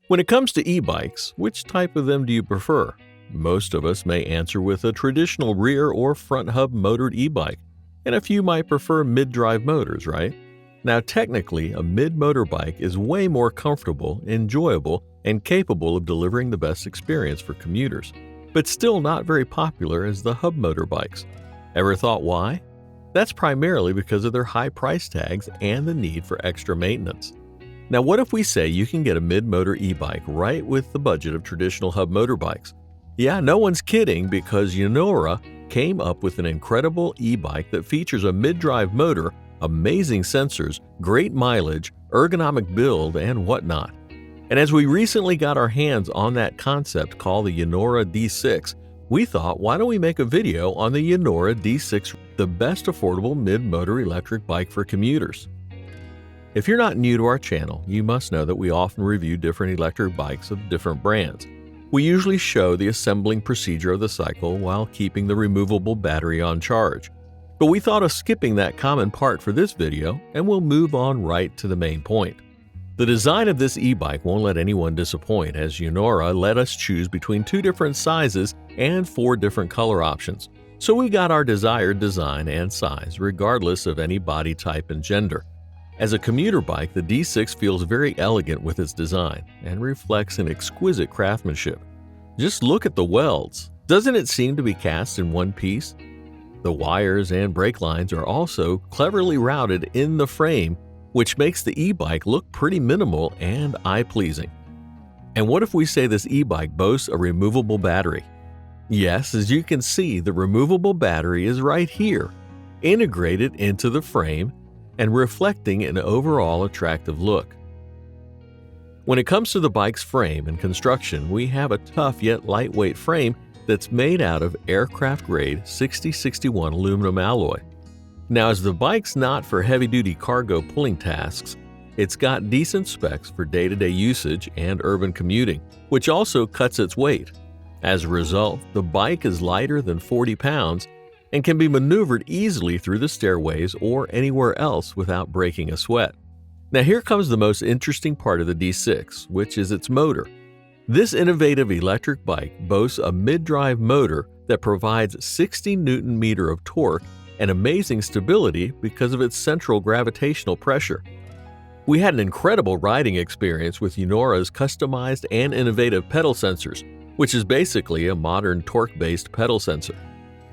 When it comes to e-bikes, which type of them do you prefer? Most of us may answer with a traditional rear or front hub motored e-bike, and a few might prefer mid-drive motors, right? Now technically, a mid-motor bike is way more comfortable, enjoyable, and capable of delivering the best experience for commuters, but still not very popular as the hub motor bikes. Ever thought why? That's primarily because of their high price tags and the need for extra maintenance. Now what if we say you can get a mid-motor e-bike right with the budget of traditional hub motor bikes? Yeah, no one's kidding, because EUNORAU came up with an incredible e-bike that features a mid-drive motor, amazing sensors, great mileage, ergonomic build, and whatnot. And as we recently got our hands on that concept called the EUNORAU D6, we thought, why don't we make a video on the EUNORAU D6, the best affordable mid-motor electric bike for commuters. If you're not new to our channel, you must know that we often review different electric bikes of different brands. We usually show the assembling procedure of the cycle while keeping the removable battery on charge. But we thought of skipping that common part for this video, and we'll move on right to the main point. The design of this e-bike won't let anyone disappoint, as EUNORAU let us choose between 2 different sizes and 4 different color options. So we got our desired design and size, regardless of any body type and gender. As a commuter bike, the D6 feels very elegant with its design and reflects an exquisite craftsmanship. Just look at the welds. Doesn't it seem to be cast in one piece? The wires and brake lines are also cleverly routed in the frame, which makes the e-bike look pretty minimal and eye-pleasing. And what if we say this e-bike boasts a removable battery? Yes, as you can see, the removable battery is right here, integrated into the frame and reflecting an overall attractive look. When it comes to the bike's frame and construction, we have a tough yet lightweight frame that's made out of aircraft-grade 6061 aluminum alloy. Now, as the bike's not for heavy-duty cargo pulling tasks, it's got decent specs for day-to-day usage and urban commuting, which also cuts its weight. As a result, the bike is lighter than 40 pounds and can be maneuvered easily through the stairways or anywhere else without breaking a sweat. Now here comes the most interesting part of the D6, which is its motor. This innovative electric bike boasts a mid-drive motor that provides 60 Nm of torque and amazing stability because of its central gravitational pressure. We had an incredible riding experience with EUNORAU's customized and innovative pedal sensors, which is basically a modern torque-based pedal sensor.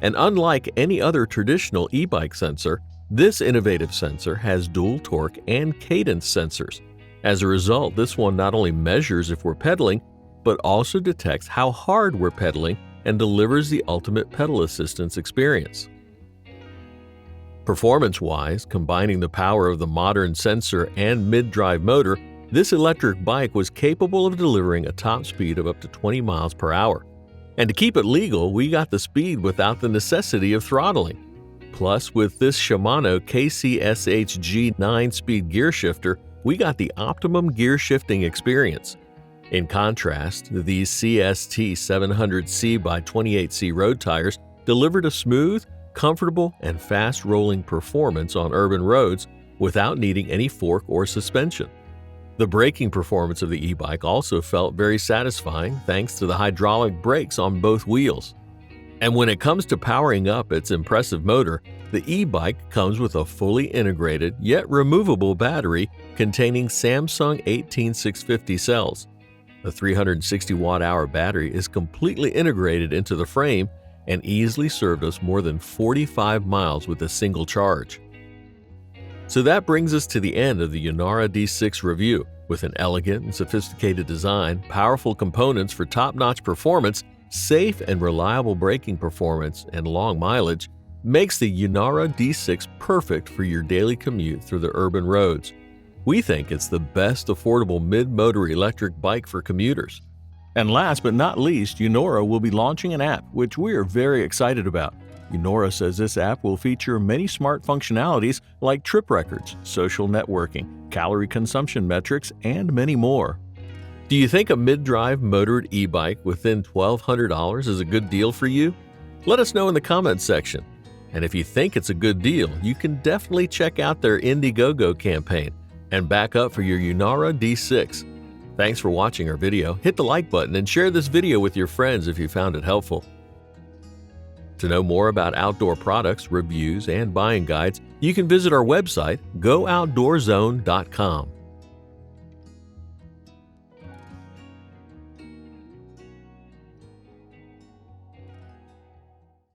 And unlike any other traditional e-bike sensor, this innovative sensor has dual torque and cadence sensors. As a result, this one not only measures if we're pedaling, but also detects how hard we're pedaling and delivers the ultimate pedal assistance experience. Performance-wise, combining the power of the modern sensor and mid-drive motor, this electric bike was capable of delivering a top speed of up to 20 miles per hour. And to keep it legal, we got the speed without the necessity of throttling. Plus, with this Shimano KCSH-G 9-speed gear shifter, we got the optimum gear shifting experience. In contrast, these CST 700C by 28C road tires delivered a smooth, comfortable, and fast-rolling performance on urban roads without needing any fork or suspension. The braking performance of the e-bike also felt very satisfying thanks to the hydraulic brakes on both wheels. And when it comes to powering up its impressive motor, the e-bike comes with a fully integrated yet removable battery containing Samsung 18650 cells. The 360 watt-hour battery is completely integrated into the frame and easily served us more than 45 miles with a single charge. So that brings us to the end of the EUNORAU D6 review. With an elegant and sophisticated design, powerful components for top-notch performance, safe and reliable braking performance, and long mileage, makes the EUNORAU D6 perfect for your daily commute through the urban roads. We think it's the best affordable mid-motor electric bike for commuters. And last but not least, EUNORAU will be launching an app, which we are very excited about. EUNORAU says this app will feature many smart functionalities like trip records, social networking, calorie consumption metrics, and many more. Do you think a mid-drive motored e-bike within $1,200 is a good deal for you? Let us know in the comments section. And if you think it's a good deal, you can definitely check out their Indiegogo campaign and back up for your EUNORAU D6. Thanks for watching our video. Hit the like button and share this video with your friends if you found it helpful. To know more about outdoor products, reviews, and buying guides, you can visit our website, gooutdoorzone.com.